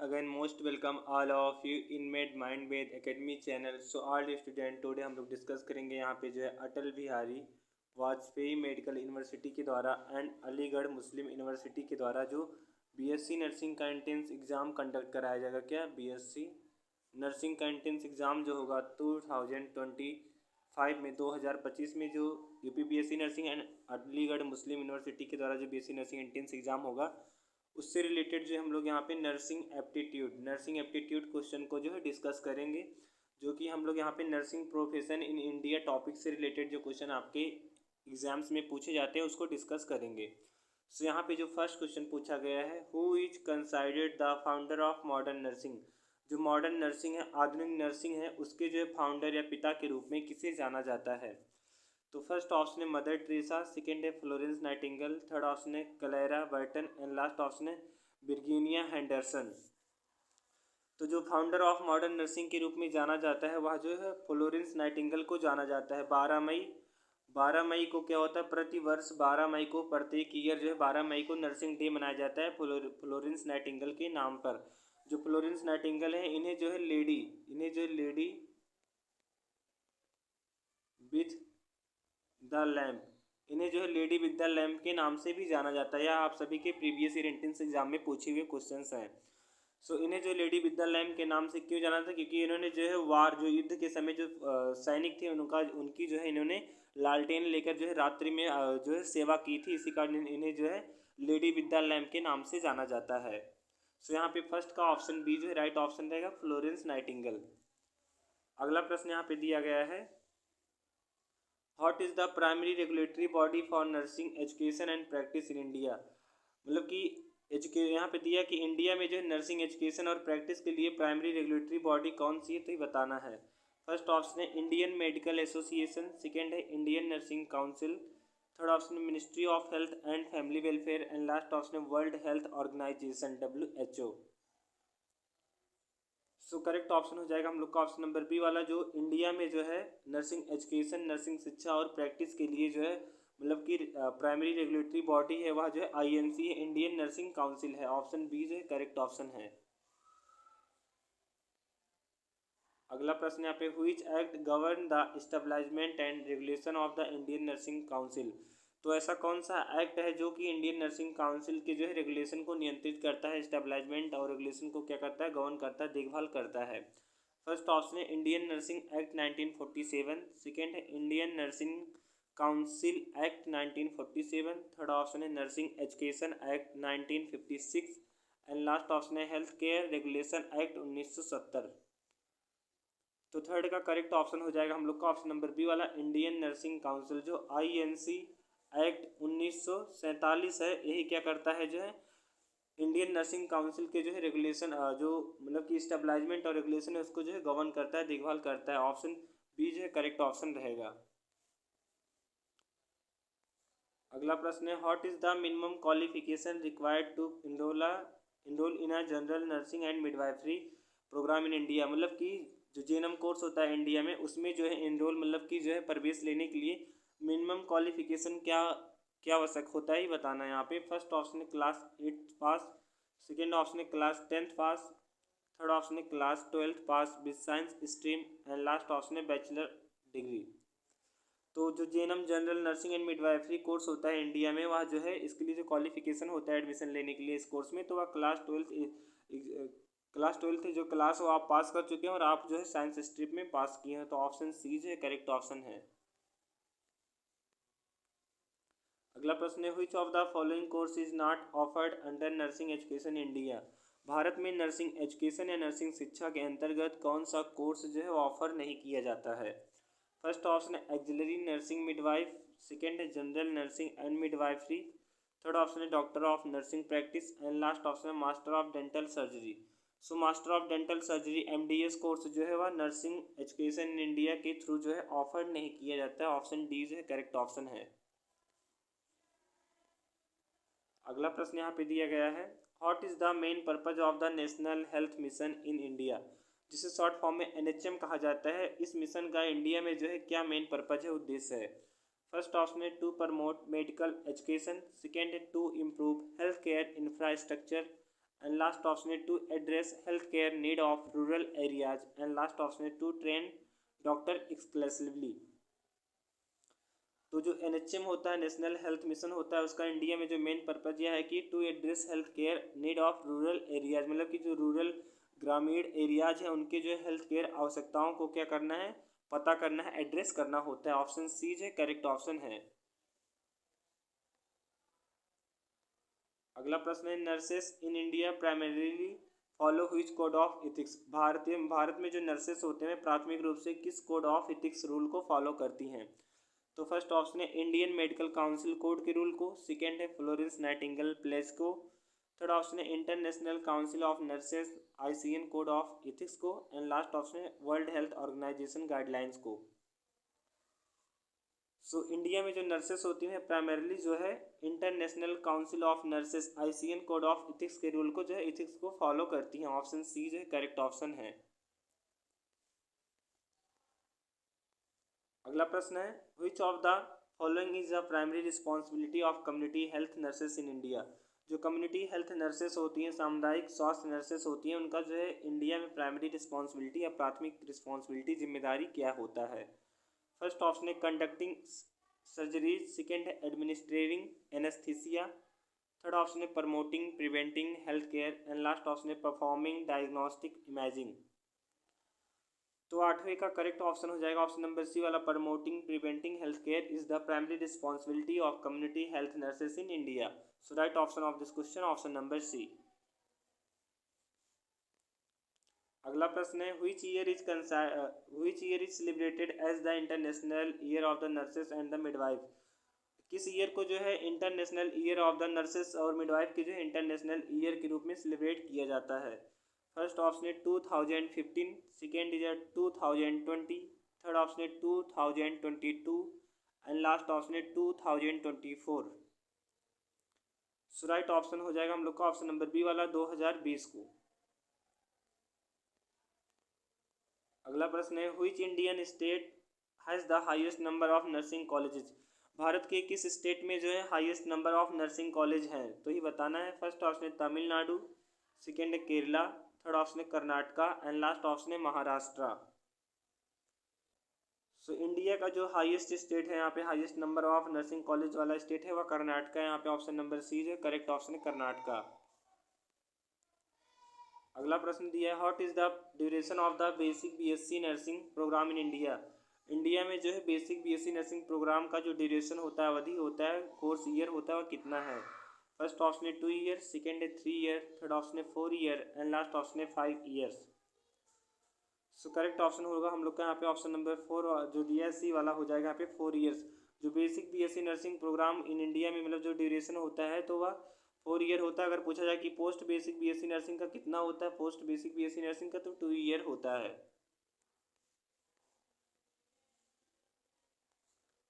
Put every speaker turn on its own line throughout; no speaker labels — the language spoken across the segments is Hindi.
again most welcome all of you in Med Mind Ved Academy channel. So all student today हम लोग डिस्कस करेंगे यहाँ पे जो है अटल बिहारी वाजपेयी मेडिकल यूनिवर्सिटी के द्वारा एंड अलीगढ़ मुस्लिम यूनिवर्सिटी के द्वारा जो बीएससी नर्सिंग का एंट्रेंस एग्ज़ाम कंडक्ट कराया जाएगा। क्या बीएससी नर्सिंग का एंट्रेंस एग्ज़ाम जो होगा 2025 में 2025 में जो UPPSC nursing and Aligarh Muslim university के द्वारा जो बीएससी नर्सिंग एंट्रेंस एग्ज़ाम होगा उससे रिलेटेड जो हम लोग यहाँ पे नर्सिंग एप्टीट्यूड क्वेश्चन को जो है डिस्कस करेंगे, जो कि हम लोग यहाँ पे nursing profession in India topic से रिलेटेड जो क्वेश्चन आपके एग्जाम्स में पूछे जाते हैं उसको डिस्कस करेंगे। सो यहाँ पे जो फर्स्ट क्वेश्चन पूछा गया है, who is considered the founder of modern nursing. जो मॉडर्न नर्सिंग है, आधुनिक नर्सिंग है, उसके जो फाउंडर या पिता के रूप में किसे जाना जाता है। तो फर्स्ट ऑप्शन है मदर टेरेसा, सेकेंड है फ्लोरेंस नाइटिंगेल, थर्ड ऑप्शन है Clara Burton and last option है विर्गिनिया हेंडरसन। तो जो फाउंडर ऑफ मॉडर्न नर्सिंग के रूप में जाना जाता है वह जो है फ्लोरेंस नाइटिंगेल को जाना जाता है। 12 मई को क्या होता है, प्रति वर्ष 12 मई को प्रत्येक ईयर जो है 12 मई को नर्सिंग डे मनाया जाता है फ्लोरेंस नाइटिंगेल के नाम पर। जो फ्लोरेंस नाइटिंगेल है इन्हें जो है लेडी विथ द लैम्प, इन्हें जो है लेडी विद द लैम्प के नाम से भी जाना जाता है। यह आप सभी के प्रीवियस ईयर एंट्रेंस एग्जाम में पूछे हुए क्वेश्चंस हैं। सो इन्हें जो लेडी विद द लैम्प के नाम से क्यों जाना था, क्योंकि इन्होंने जो है जो युद्ध के समय जो सैनिक थे उनकी जो है इन्होंने लालटेन लेकर जो है रात्रि में जो है सेवा की थी, इसी कारण इन्हें जो है लेडी विद द लैम्प के नाम से जाना जाता है। सो यहाँ पे फर्स्ट का ऑप्शन बी जो है राइट ऑप्शन रहेगा, फ्लोरेंस नाइटिंगेल। अगला प्रश्न यहाँ पे दिया गया है, what is the primary regulatory body for nursing education and practice in India. मतलब कि यहाँ पे दिया कि इंडिया में जो है नर्सिंग एजुकेशन और प्रैक्टिस के लिए प्राइमरी रेगुलेटरी बॉडी कौन सी है, तो ये बताना है। फर्स्ट ऑप्शन है इंडियन मेडिकल एसोसिएशन, सेकेंड है Indian nursing council, third option है ministry of health and family welfare and last option है world health organisation WHO। So correct option हो जाएगा हम लोग का ऑप्शन नंबर बी वाला, जो इंडिया में जो है नर्सिंग एजुकेशन, नर्सिंग शिक्षा और प्रैक्टिस के लिए जो है मतलब कि प्राइमरी रेगुलेटरी बॉडी है वह जो है INC है, इंडियन नर्सिंग काउंसिल है। ऑप्शन बी जो है करेक्ट ऑप्शन है। अगला प्रश्न यहाँ पे, which act govern the establishment and regulation of the Indian nursing council. तो ऐसा कौन सा एक्ट है जो कि इंडियन नर्सिंग काउंसिल के जो है रेगुलेशन को नियंत्रित करता है, एस्टेब्लिशमेंट और रेगुलेशन को क्या करता है, गवर्न करता है, देखभाल करता है। फर्स्ट ऑप्शन है इंडियन नर्सिंग एक्ट 1947, सेकेंड है Indian nursing council act 1947, third option है nursing education act 1956 and last option है हेल्थ केयर रेगुलेशन एक्ट 1970। तो थर्ड का करेक्ट ऑप्शन हो जाएगा हम लोग का ऑप्शन नंबर बी वाला, इंडियन नर्सिंग काउंसिल। जो INC एक्ट 1947 है, यही क्या करता है, जो है इंडियन नर्सिंग काउंसिल के जो है रेगुलेशन जो मतलब कि स्टेबलाइजमेंट और रेगुलेशन है उसको जो है गवर्न करता है, देखभाल करता है। ऑप्शन बी जो है करेक्ट ऑप्शन रहेगा। अगला प्रश्न है, what is the minimum qualification required to enrol in a general nursing and midwifery programme in India. मतलब कि जो JNM कोर्स होता है इंडिया में, उसमें जो है इनरोल मतलब कि जो है प्रवेश लेने के लिए मिनिमम क्वालिफिकेशन क्या क्या आवश्यक होता है ही बताना है यहाँ पे। फर्स्ट ऑप्शन है क्लास 8 पास, सेकेंड ऑप्शन है क्लास 10 पास, थर्ड ऑप्शन है class 12 pass with science stream and last option है बैचलर डिग्री। तो जो JNM general nursing and midwifery course होता है इंडिया में, वह जो है इसके लिए जो क्वालिफिकेशन होता है एडमिशन लेने के लिए इस कोर्स में, तो वह क्लास ट्वेल्थ जो क्लास हो आप पास कर चुके हैं और आप जो है साइंस स्ट्रीम में पास किए हैं। तो ऑप्शन सी जो है करेक्ट ऑप्शन है। अगला प्रश्न है, which of the following course is not offered under nursing education India. Bharat में नर्सिंग एजुकेशन या नर्सिंग शिक्षा के अंतर्गत कौन सा कोर्स जो है ऑफर नहीं किया जाता है। फर्स्ट ऑप्शन है एक्सिलरी नर्सिंग मिडवाइफ, सेकेंड है general nursing and midwifery, third option है doctor of nursing practice and last option है master of dental surgery. So master of dental surgery MDS course जो है वह नर्सिंग एजुकेशन इन इंडिया के थ्रू जो है ऑफर नहीं किया जाता है। ऑप्शन डी जो है करेक्ट ऑप्शन है। अगला प्रश्न यहाँ पे दिया गया है, what is the main purpose of the national health mission in India, जिसे शॉर्ट फॉर्म में NHM कहा जाता है। इस मिशन का इंडिया में जो है क्या मेन पर्पज है, उद्देश्य है। फर्स्ट ऑप्शन है to promote medical education, second है to improve health care infrastructure and last option है to address health care need of rural areas and last option है टू ट्रेन डॉक्टर एक्सक्लूसिवली। तो जो NHM होता है, नेशनल हेल्थ मिशन होता है, उसका इंडिया में जो मेन पर्पज यह है कि to address health care need of rural areas, मतलब कि जो रूरल ग्रामीण एरियाज हैं उनके जो हेल्थ केयर आवश्यकताओं को क्या करना है, पता करना है, एड्रेस करना होता है। ऑप्शन सी जो करेक्ट ऑप्शन है। अगला प्रश्न है nurses in India primarily follow which code of ethics. Bharat में जो नर्सेस होते हैं प्राथमिक रूप से किस कोड ऑफ इथिक्स रूल को फॉलो करती हैं। तो फर्स्ट ऑप्शन है इंडियन मेडिकल काउंसिल कोड के रूल को, सेकेंड है फ्लोरेंस नाइटिंगेल प्लेस को, थर्ड ऑप्शन है international council of nurses ICN code of ethics को एंड लास्ट ऑप्शन है वर्ल्ड हेल्थ ऑर्गेनाइजेशन गाइडलाइंस को। सो इंडिया में जो नर्सेस होती हैं प्राइमरीली जो है international council of nurses ICN code of ethics के रूल को जो है इथिक्स को फॉलो करती हैं। ऑप्शन सी जो है करेक्ट ऑप्शन है। अगला प्रश्न है which of the following is the primary responsibility of community health nurses in India. जो कम्युनिटी हेल्थ नर्सेस होती हैं, सामुदायिक स्वास्थ्य नर्सेस होती हैं, उनका जो है इंडिया में प्राइमरी रिस्पॉन्सिबिलिटी या प्राथमिक रिस्पॉन्सिबिलिटी जिम्मेदारी क्या होता है। फर्स्ट ऑप्शन है कंडक्टिंग सर्जरीज, सेकेंड है एडमिनिस्ट्रेटिंग एनेस्थीसिया, थर्ड ऑप्शन है promoting preventing health care and last option है परफॉर्मिंग डायग्नोस्टिक इमेजिंग। तो आठवें का करेक्ट ऑप्शन हो जाएगा ऑप्शन नंबर सी वाला, promoting preventing health care is the primary responsibility of community health nurses in India. So right option of this question option number C. अगला प्रश्न है which year is celebrated as the international year of the nurses and the midwife. किस ईयर को जो है international year of the nurses और मिडवाइफ के जो है इंटरनेशनल ईयर के रूप में सेलिब्रेट किया जाता है। फर्स्ट ऑप्शन है 2015, सेकेंड इज 2020, थर्ड ऑप्शन है 2022 एंड लास्ट ऑप्शन है 2024। सो राइट ऑप्शन हो जाएगा हम लोग का ऑप्शन नंबर बी वाला 2020 को। अगला प्रश्न है which Indian state has the highest number of nursing colleges. Bharat के किस स्टेट में जो है highest number of nursing college हैं, तो ये बताना है। फर्स्ट ऑप्शन है तमिलनाडु, सेकेंड है केरला, थर्ड ऑप्शन है कर्नाटका एंड लास्ट ऑप्शन है महाराष्ट्र। सो इंडिया का जो हाईएस्ट स्टेट है यहाँ पे highest number of nursing college वाला स्टेट है वह कर्नाटका है। यहाँ पे ऑप्शन नंबर सी जो करेक्ट ऑप्शन है कर्नाटका। अगला प्रश्न दिया है what is the duration of the basic BSc nursing programme in India. India में जो है बेसिक BSc नर्सिंग प्रोग्राम का जो ड्यूरेशन होता है, अवधि होता है, कोर्स ईयर होता है, वह कितना है। फर्स्ट ऑप्शन है 2 ईयर, सेकेंड है 3 ईयर, थर्ड ऑप्शन है 4 ईयर एंड लास्ट ऑप्शन है 5 ईयर्स। सो करेक्ट ऑप्शन होगा हम लोग का यहाँ पे ऑप्शन नंबर 4 जो दिया है सी वाला हो जाएगा यहाँ पे 4 ईयर्स। जो basic BSc nursing programme in India में मतलब जो ड्यूरेशन होता है तो वह 4 ईयर होता है। अगर पूछा जाए कि पोस्ट बेसिक BSc नर्सिंग का कितना होता है, पोस्ट बेसिक BSc नर्सिंग का तो 2 ईयर होता है।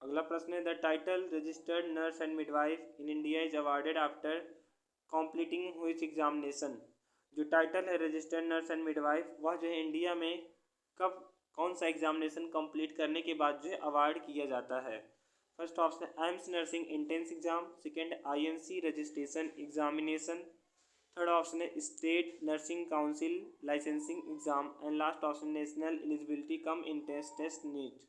अगला प्रश्न है the title registered nurse and midwife in India is awarded after completing which examination. जो टाइटल है रजिस्टर्ड नर्स एंड मिडवाइफ वह जो है इंडिया में कब कौन सा एग्जामिनेशन कंप्लीट करने के बाद जो है अवार्ड किया जाता है। फर्स्ट ऑप्शन है AIIMS nursing intense exam, second INC registration examination, third option है state nursing council licensing exam and last option national eligibility cum entrance test NEET.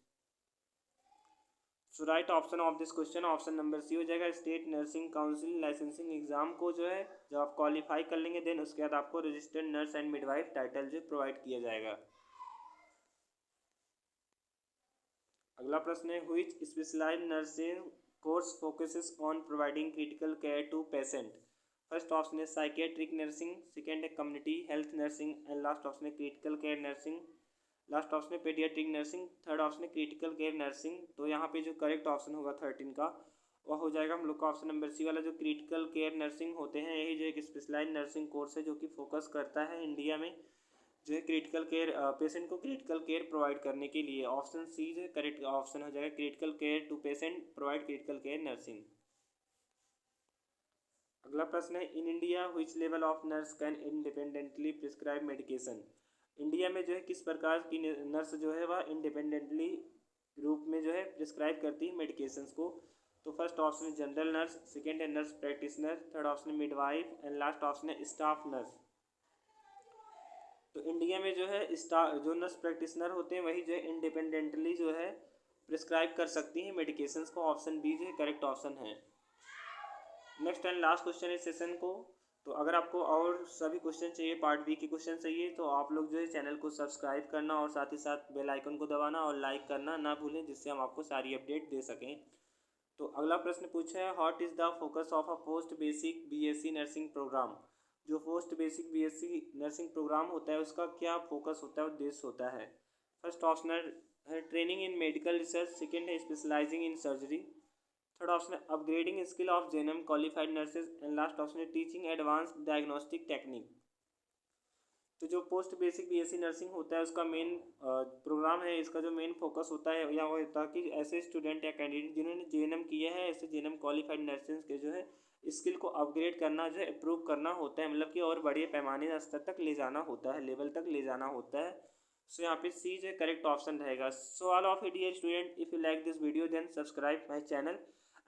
So right option of this question option number C हो जाएगा। State nursing council licensing exam को जो है जब आप क्वालिफाई कर लेंगे देन उसके बाद आपको registered nurse and midwife title जो प्रोवाइड किया जाएगा। अगला प्रश्न है which specialised nursing course focuses on providing critical care to patient. First option है साइकेट्रिक नर्सिंग, सेकेंड है community health nursing and last option है critical care nursing, last option है पेडियाट्रिक नर्सिंग, थर्ड ऑप्शन है क्रिटिकल केयर नर्सिंग। तो यहाँ पे जो करेक्ट ऑप्शन होगा 13 का वह हो जाएगा हम लोग का ऑप्शन नंबर सी वाला। जो क्रिटिकल केयर नर्सिंग होते हैं यही जो एक स्पेशलाइज्ड नर्सिंग कोर्स है जो कि फोकस करता है इंडिया में जो है क्रिटिकल केयर पेशेंट को क्रिटिकल केयर प्रोवाइड करने के लिए। ऑप्शन सी जो करेक्ट ऑप्शन हो जाएगा critical care to patient provide critical care nursing. अगला प्रश्न है in India which level of nurse can independently prescribe medication. India में जो है किस प्रकार की नर्स जो है वह इंडिपेंडेंटली रूप में जो है प्रिस्क्राइब करती है मेडिकेशंस को। तो फर्स्ट ऑप्शन है जनरल नर्स, सेकेंड है नर्स प्रैक्टिशनर, थर्ड ऑप्शन है मिडवाइफ एंड लास्ट ऑप्शन है स्टाफ नर्स। तो इंडिया में जो है जो नर्स प्रैक्टिशनर होते हैं वही जो है इंडिपेंडेंटली जो है प्रिस्क्राइब कर सकती हैं मेडिकेशंस को। ऑप्शन बी जो है करेक्ट ऑप्शन है। नेक्स्ट एंड लास्ट क्वेश्चन इस सेशन को। तो अगर आपको और सभी क्वेश्चन चाहिए, पार्ट बी के क्वेश्चन चाहिए, तो आप लोग जो है चैनल को सब्सक्राइब करना और साथ ही साथ बेल आइकन को दबाना और लाइक करना ना भूलें, जिससे हम आपको सारी अपडेट दे सकें। तो अगला प्रश्न पूछा है, what is the focus of a post basic BSc nursing programme. जो post basic BSc nursing programme होता है उसका क्या फोकस होता है, उद्देश्य होता है। फर्स्ट ऑप्शन है training in medical research, second है specialising in surgery, third option है upgrading skill of GNM qualified nurses and last option है टीचिंग एडवांस्ड डायग्नोस्टिक टेक्निक। तो जो पोस्ट बेसिक बीएससी नर्सिंग होता है उसका मेन प्रोग्राम है, इसका जो मेन फोकस होता है या वो होता है कि ऐसे स्टूडेंट या कैंडिडेट जिन्होंने जेएनएम किया है, ऐसे जेएनएम क्वालिफाइड नर्सेज के जो है स्किल को अपग्रेड करना जो है इम्प्रूव करना होता है, मतलब कि और बड़े पैमाने स्तर तक ले जाना होता है, लेवल तक ले जाना होता है। सो यहाँ पे सी जो करेक्ट ऑप्शन रहेगा। So all of it dear student, if you like this video then subscribe my channel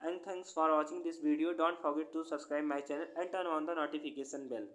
and thanks for watching this video. Don't forget to subscribe my channel and turn on the notification bell.